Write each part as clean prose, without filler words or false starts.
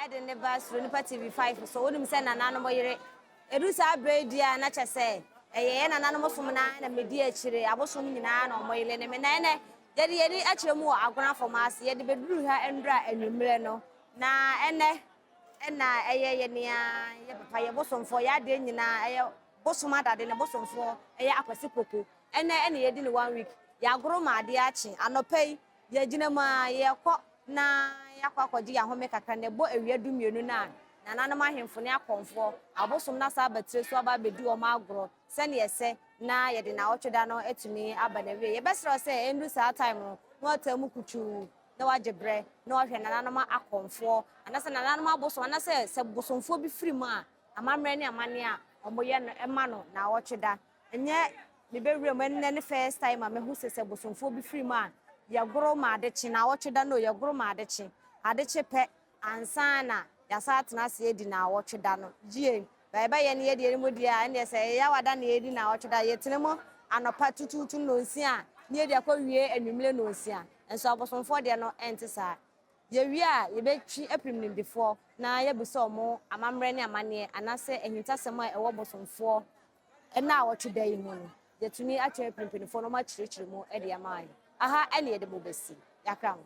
edene basro ni TV5 so wonim se nanano moyere edusa bredia na chese eye nanano mosom na medi akire abosom nyina na moyele ne menene yedi akire mu agona formas yedi beduru ha endra anwumre no na ene na eye ne ye papa ye bosomfo ya de nyina eye bosom Adade ne bosomfo eye akwase koko ene yedi ne 1 week ya goro ma ade achi anopai ye gina ma ye kɔ na yakwakoji ya home kakra ne bo awia dumienu na nananam ahemfo ne akonfo abosom na sa batire so aba bedu o ma agoro se ne yese na ye de na otweda no etumi aba na wie ye besro se endu sa time no watamu kutu na wajebre na ohwe nananam akonfo anase nananam abosom anase se bosomfo bi firi mu a amamre ne amane a omoye no ema no na otweda enye me be wure mo ne first time a me hu se bosomfo bi firi mu a ya goro ma adechi na wotweda no ya goro ma adechi pe ansana ya satena se edi na wotweda no gie ba ye ne ye mu dia ne se ya wada na edi na wotweda ye tenemo anopa tututu no nsia ne edi akɔwie anwumle no nsia enso abosomfo de no entisa ye wi a ye betwi aprimnim before na ye bi so mo amamre ne amane anase ehintasem a ewo bosomfo na wotweda yi mu no ye tuni atwe aprimpinfo no ma kyirikyiri mu edi amai aha ene yede mo besi yakram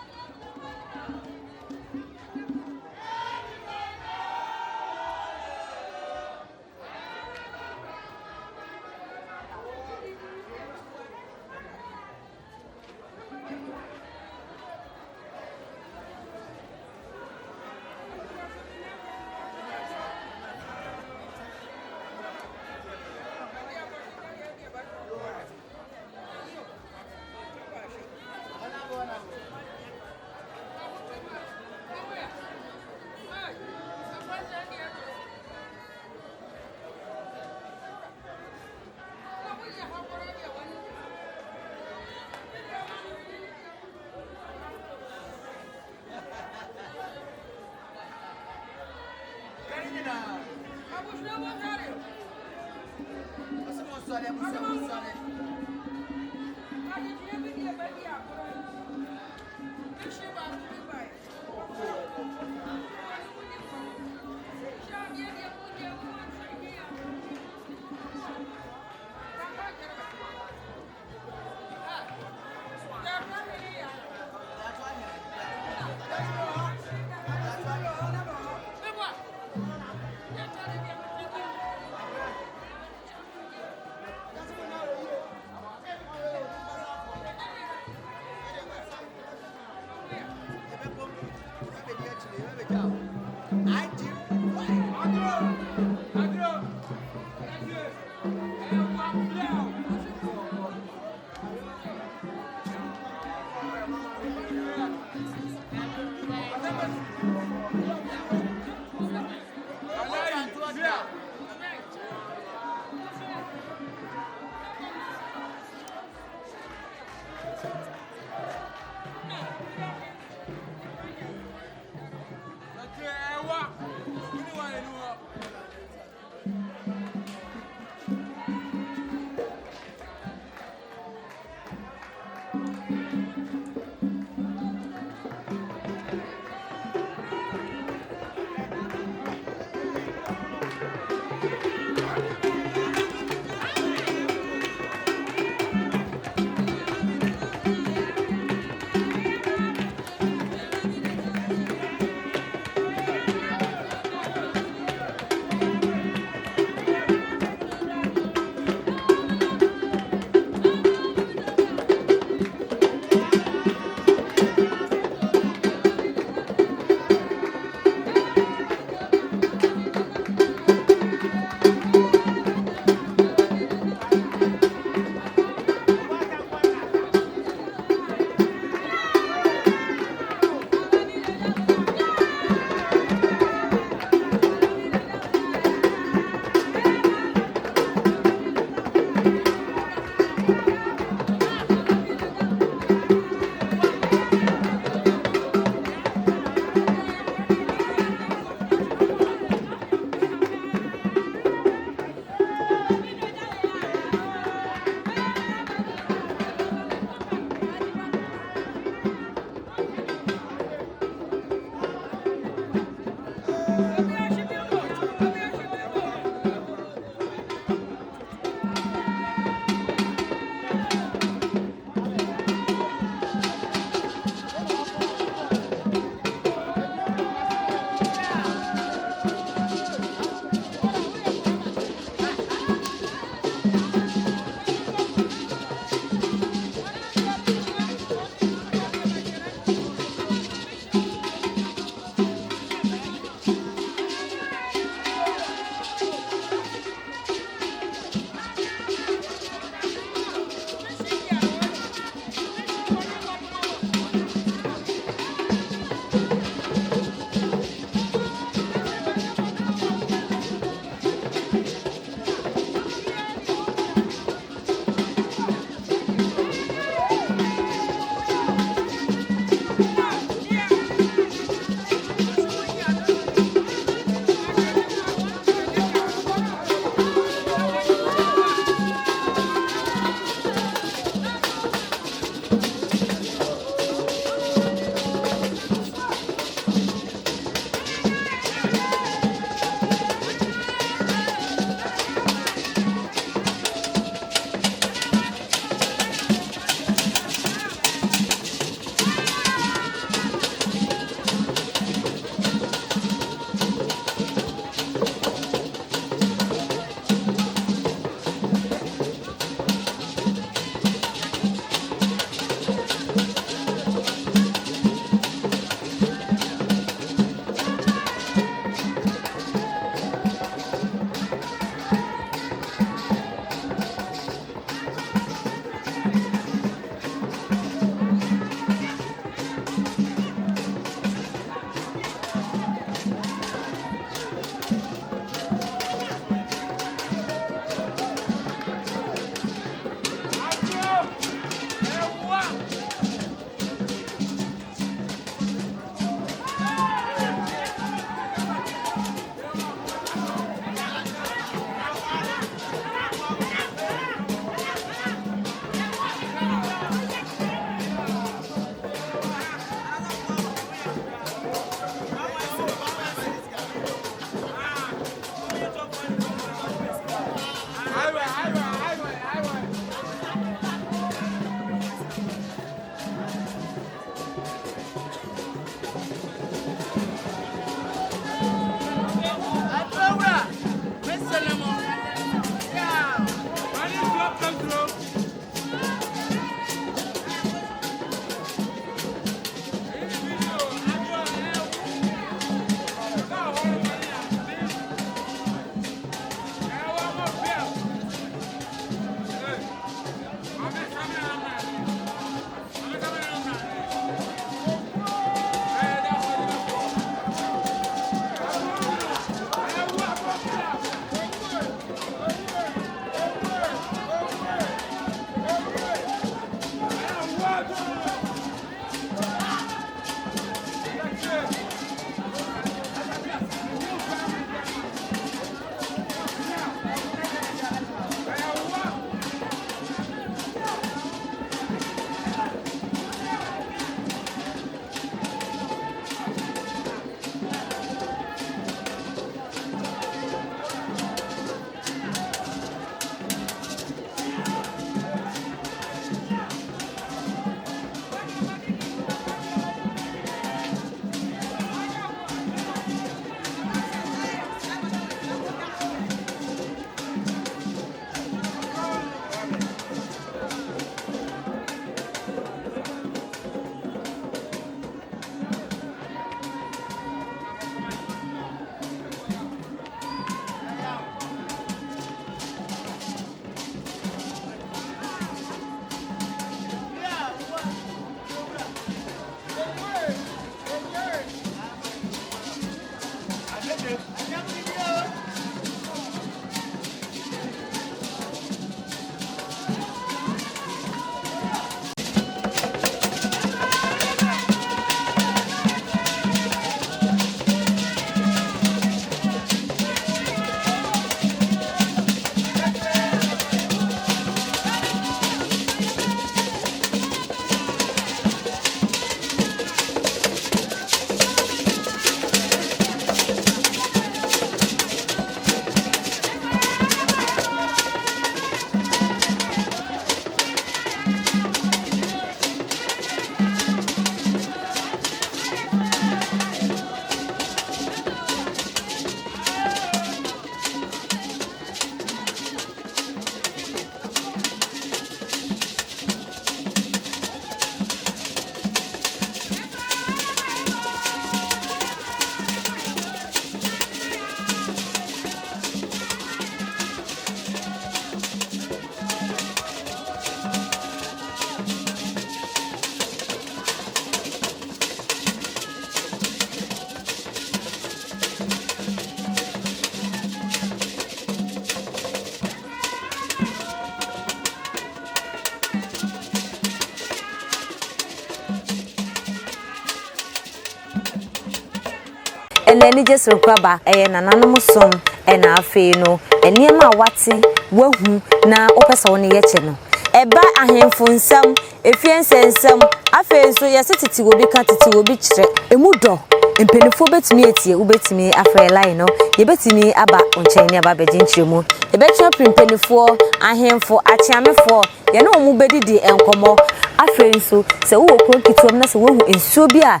ene ani jesere kwaba eye nananom som ena afei no eniema wate wahu na opesa woni ye che no eba ahemfo nsam efiensensam afei so yese titi obi ka titi obi kire emudo empenifo betimi etie ubetimi afei line no ye betimi aba onchen ne aba beginchiremu ye betwa primpenifo ahemfo achiamefo ye na omu bedidi enkomo afei so se wo okro kituom na se wo hu ensuo bi a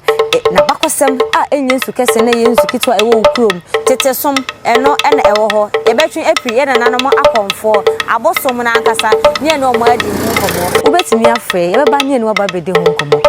na bakosem a enye nsu kese na ye nsu kitwa ewo ukrom tetesom eno ena ewo ho ye betwe apri ye na nanom akonfo abosom na ankasa ne no mo adi hu komo ubetimi afei ye beba ne no aba bedi hu komo